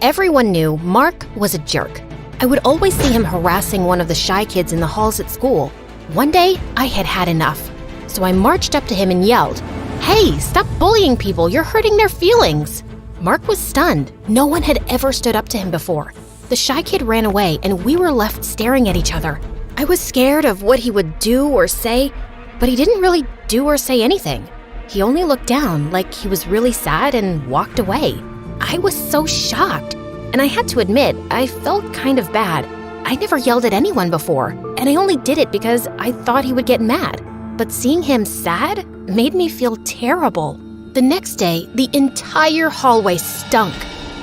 Everyone knew Mark was a jerk. I would always see him harassing one of the shy kids in the halls at school. One day, I had had enough. So I marched up to him and yelled, "Hey, stop bullying people, you're hurting their feelings." Mark was stunned. No one had ever stood up to him before. The shy kid ran away and we were left staring at each other. I was scared of what he would do or say, but he didn't really do or say anything. He only looked down like he was really sad and walked away. I was so shocked, and I had to admit, I felt kind of bad. I never yelled at anyone before, and I only did it because I thought he would get mad. But seeing him sad made me feel terrible. The next day, the entire hallway stunk.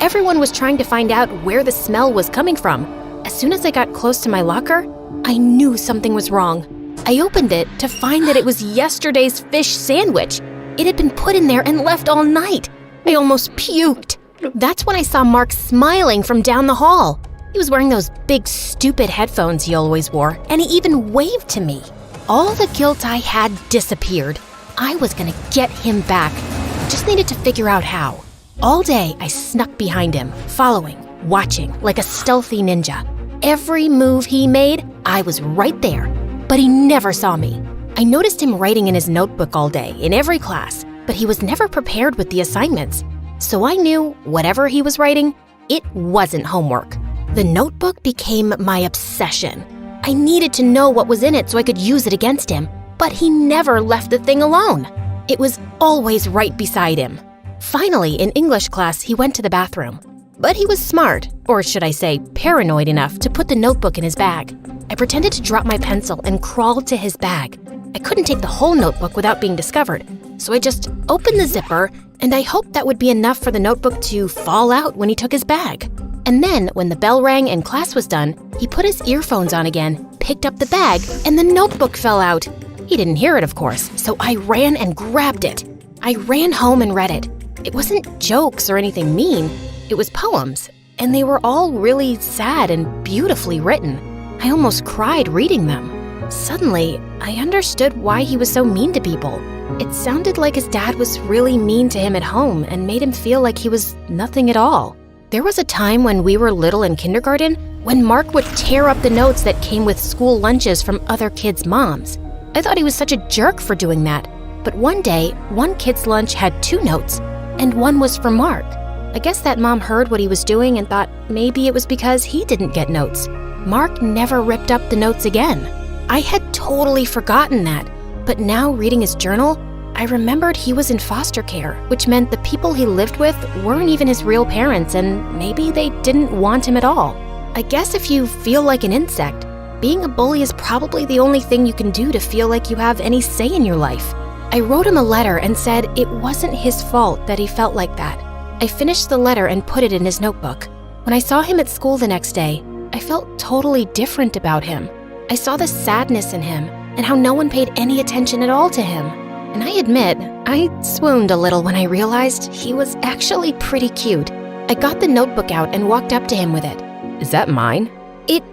Everyone was trying to find out where the smell was coming from. As soon as I got close to my locker, I knew something was wrong. I opened it to find that it was yesterday's fish sandwich. It had been put in there and left all night. I almost puked. That's when I saw Mark smiling from down the hall. He was wearing those big, stupid headphones he always wore, and he even waved to me. All the guilt I had disappeared. I was gonna get him back. I just needed to figure out how. All day, I snuck behind him, following, watching, like a stealthy ninja. Every move he made, I was right there, but he never saw me. I noticed him writing in his notebook all day, in every class, but he was never prepared with the assignments. So I knew whatever he was writing, it wasn't homework. The notebook became my obsession. I needed to know what was in it so I could use it against him, but he never left the thing alone. It was always right beside him. Finally, in English class, he went to the bathroom. But he was smart, or should I say paranoid enough, to put the notebook in his bag. I pretended to drop my pencil and crawled to his bag. I couldn't take the whole notebook without being discovered, so I just opened the zipper, and I hoped that would be enough for the notebook to fall out when he took his bag. And then, when the bell rang and class was done, he put his earphones on again, picked up the bag, and the notebook fell out. He didn't hear it, of course, so I ran and grabbed it. I ran home and read it. It wasn't jokes or anything mean. It was poems, and they were all really sad and beautifully written. I almost cried reading them. Suddenly, I understood why he was so mean to people. It sounded like his dad was really mean to him at home and made him feel like he was nothing at all. There was a time when we were little in kindergarten when Mark would tear up the notes that came with school lunches from other kids' moms. I thought he was such a jerk for doing that. But one day, one kid's lunch had 2 notes, and one was for Mark. I guess that mom heard what he was doing and thought maybe it was because he didn't get notes. Mark never ripped up the notes again. I had totally forgotten that, but now reading his journal, I remembered he was in foster care, which meant the people he lived with weren't even his real parents and maybe they didn't want him at all. I guess if you feel like an insect, being a bully is probably the only thing you can do to feel like you have any say in your life. I wrote him a letter and said it wasn't his fault that he felt like that. I finished the letter and put it in his notebook. When I saw him at school the next day, I felt totally different about him. I saw the sadness in him and how no one paid any attention at all to him. And I admit, I swooned a little when I realized he was actually pretty cute. I got the notebook out and walked up to him with it. Is that mine? It,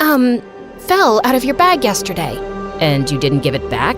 fell out of your bag yesterday. And you didn't give it back?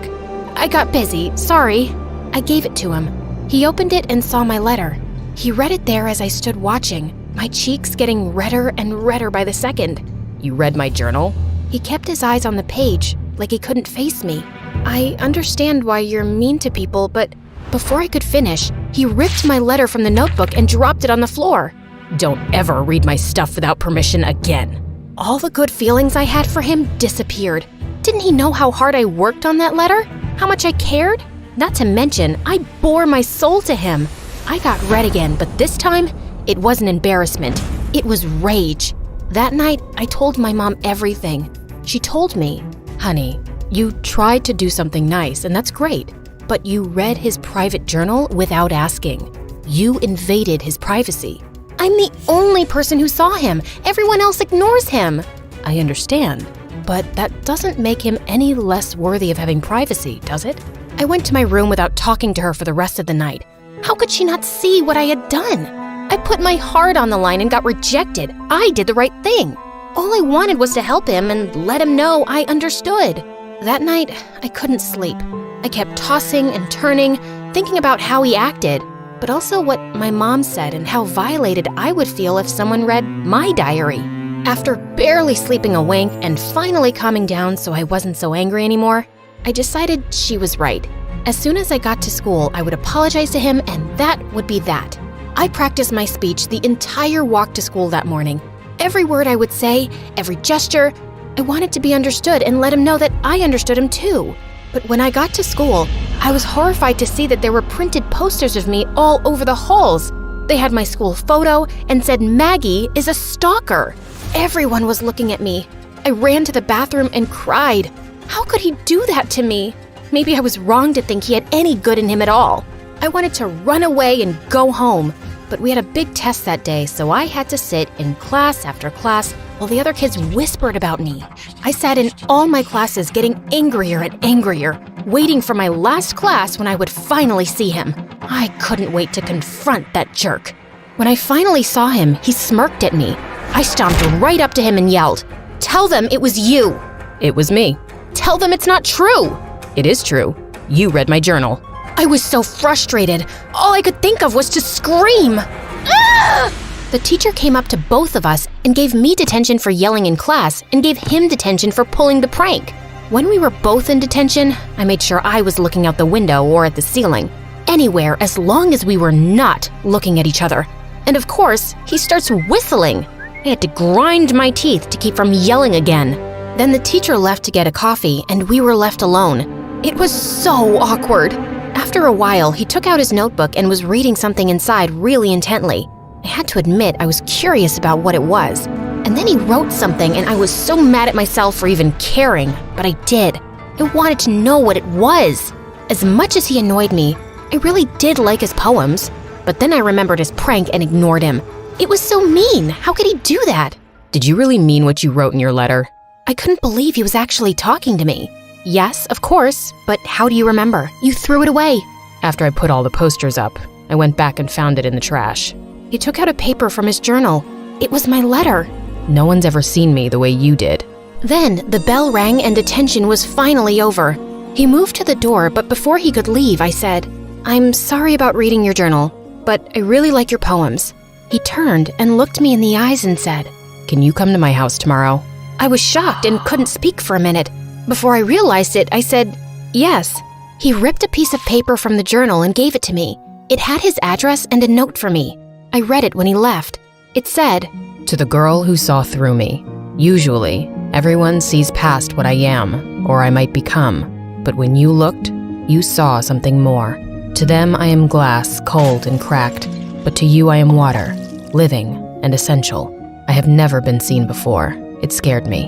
I got busy, sorry. I gave it to him. He opened it and saw my letter. He read it there as I stood watching, my cheeks getting redder and redder by the second. You read my journal? He kept his eyes on the page, like he couldn't face me. I understand why you're mean to people, but before I could finish, he ripped my letter from the notebook and dropped it on the floor. Don't ever read my stuff without permission again. All the good feelings I had for him disappeared. Didn't he know how hard I worked on that letter? How much I cared? Not to mention, I bore my soul to him. I got red again, but this time, it wasn't embarrassment. It was rage. That night, I told my mom everything. She told me, "Honey, you tried to do something nice, and that's great, but you read his private journal without asking. You invaded his privacy." I'm the only person who saw him. Everyone else ignores him. I understand, but that doesn't make him any less worthy of having privacy, does it? I went to my room without talking to her for the rest of the night. How could she not see what I had done? I put my heart on the line and got rejected. I did the right thing. All I wanted was to help him and let him know I understood. That night, I couldn't sleep. I kept tossing and turning, thinking about how he acted. but also what my mom said and how violated I would feel if someone read my diary. After barely sleeping a wink and finally calming down so I wasn't so angry anymore, I decided she was right. As soon as I got to school, I would apologize to him, and that would be that. I practiced my speech the entire walk to school that morning. Every word I would say, every gesture, I wanted to be understood and let him know that I understood him too. But when I got to school, I was horrified to see that there were printed posters of me all over the halls. They had my school photo and said Maggie is a stalker. Everyone was looking at me. I ran to the bathroom and cried. How could he do that to me? Maybe I was wrong to think he had any good in him at all. I wanted to run away and go home, but we had a big test that day, so I had to sit in class after class while the other kids whispered about me. I sat in all my classes getting angrier and angrier, waiting for my last class when I would finally see him. I couldn't wait to confront that jerk. When I finally saw him, he smirked at me. I stomped right up to him and yelled, "Tell them it was you." It was me. "Tell them it's not true." It is true. You read my journal. I was so frustrated. All I could think of was to scream. Ah! The teacher came up to both of us and gave me detention for yelling in class and gave him detention for pulling the prank. When we were both in detention, I made sure I was looking out the window or at the ceiling. Anywhere as long as we were not looking at each other. And of course, he starts whistling. I had to grind my teeth to keep from yelling again. Then the teacher left to get a coffee and we were left alone. It was so awkward. After a while, he took out his notebook and was reading something inside really intently. I had to admit I was curious about what it was. And then he wrote something and I was so mad at myself for even caring, but I did. I wanted to know what it was. As much as he annoyed me, I really did like his poems. But then I remembered his prank and ignored him. It was so mean. How could he do that? Did you really mean what you wrote in your letter? I couldn't believe he was actually talking to me. Yes, of course, but how do you remember? You threw it away. After I put all the posters up, I went back and found it in the trash. He took out a paper from his journal. It was my letter. No one's ever seen me the way you did. Then the bell rang and detention was finally over. He moved to the door, but before he could leave, I said, "I'm sorry about reading your journal, but I really like your poems." He turned and looked me in the eyes and said, "Can you come to my house tomorrow?" I was shocked and couldn't speak for a minute. Before I realized it, I said, "Yes." He ripped a piece of paper from the journal and gave it to me. It had his address and a note for me. I read it when he left. It said, "To the girl who saw through me. Usually, everyone sees past what I am, or I might become. But when you looked, you saw something more. To them I am glass, cold and cracked. But to you I am water, living and essential. I have never been seen before. It scared me.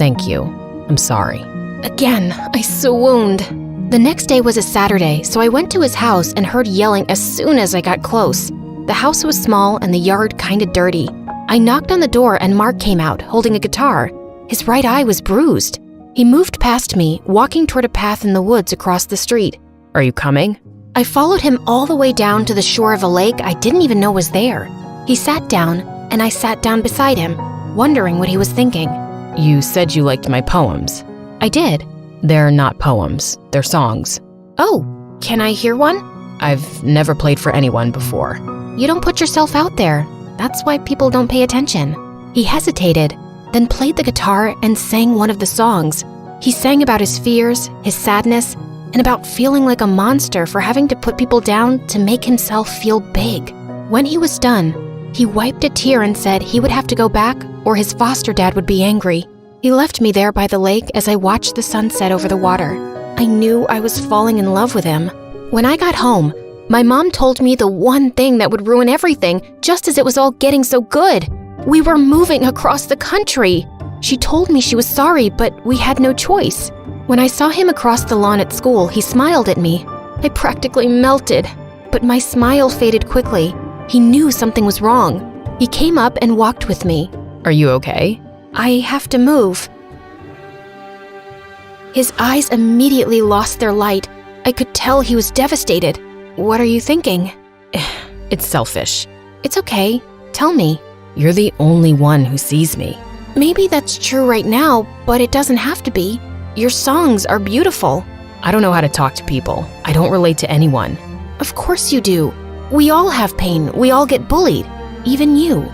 Thank you. I'm sorry." Again, I swooned. The next day was a Saturday, so I went to his house and heard yelling as soon as I got close. The house was small and the yard kinda dirty. I knocked on the door and Mark came out, holding a guitar. His right eye was bruised. He moved past me, walking toward a path in the woods across the street. "Are you coming?" I followed him all the way down to the shore of a lake I didn't even know was there. He sat down, and I sat down beside him, wondering what he was thinking. You said you liked my poems. I did. They're not poems, they're songs. Oh, can I hear one? I've never played for anyone before. You don't put yourself out there. That's why people don't pay attention. He hesitated, then played the guitar and sang one of the songs. He sang about his fears, his sadness, and about feeling like a monster for having to put people down to make himself feel big. When he was done, he wiped a tear and said he would have to go back or his foster dad would be angry. He left me there by the lake as I watched the sun set over the water. I knew I was falling in love with him. When I got home, my mom told me the one thing that would ruin everything just as it was all getting so good. We were moving across the country. She told me she was sorry, but we had no choice. When I saw him across the lawn at school, he smiled at me. I practically melted, but my smile faded quickly. He knew something was wrong. He came up and walked with me. Are you okay? I have to move. His eyes immediately lost their light. I could tell he was devastated. What are you thinking? It's selfish. It's okay. Tell me. You're the only one who sees me. Maybe that's true right now, but it doesn't have to be. Your songs are beautiful. I don't know how to talk to people. I don't relate to anyone. Of course you do. We all have pain. We all get bullied. Even you."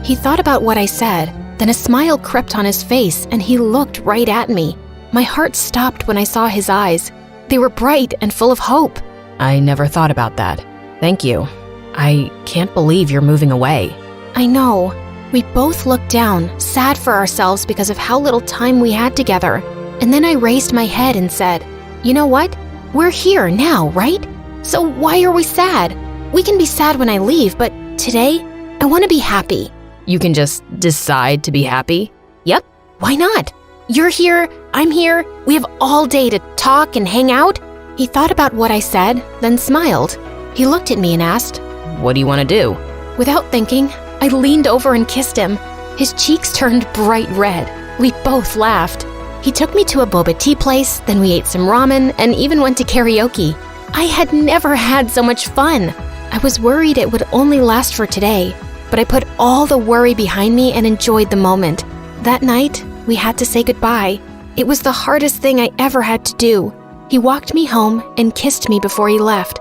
He thought about what I said, then a smile crept on his face and he looked right at me. My heart stopped when I saw his eyes. They were bright and full of hope. I never thought about that. Thank you. I can't believe you're moving away. I know. We both looked down, sad for ourselves because of how little time we had together. And then I raised my head and said, "You know what? We're here now, right? So why are we sad? We can be sad when I leave, but today, I want to be happy." You can just decide to be happy? Yep, why not? You're here, I'm here, we have all day to talk and hang out. He thought about what I said, then smiled. He looked at me and asked, "What do you want to do?" Without thinking, I leaned over and kissed him. His cheeks turned bright red. We both laughed. He took me to a boba tea place, then we ate some ramen and even went to karaoke. I had never had so much fun. I was worried it would only last for today, but I put all the worry behind me and enjoyed the moment. That night, we had to say goodbye. It was the hardest thing I ever had to do. He walked me home and kissed me before he left.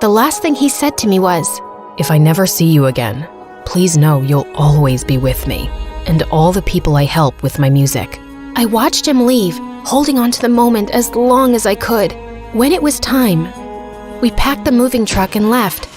The last thing he said to me was, "If I never see you again, please know you'll always be with me and all the people I help with my music." I watched him leave, holding on to the moment as long as I could. When it was time, we packed the moving truck and left.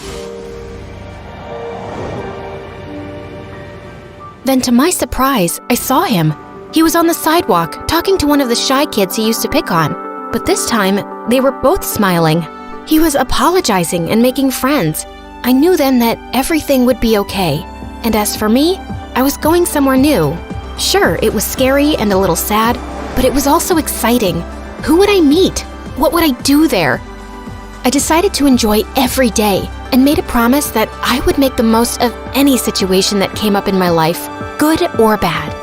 Then to my surprise, I saw him. He was on the sidewalk, talking to one of the shy kids he used to pick on. But this time, they were both smiling. He was apologizing and making friends. I knew then that everything would be okay. And as for me, I was going somewhere new. Sure, it was scary and a little sad, but it was also exciting. Who would I meet? What would I do there? I decided to enjoy every day and made a promise that I would make the most of any situation that came up in my life, good or bad.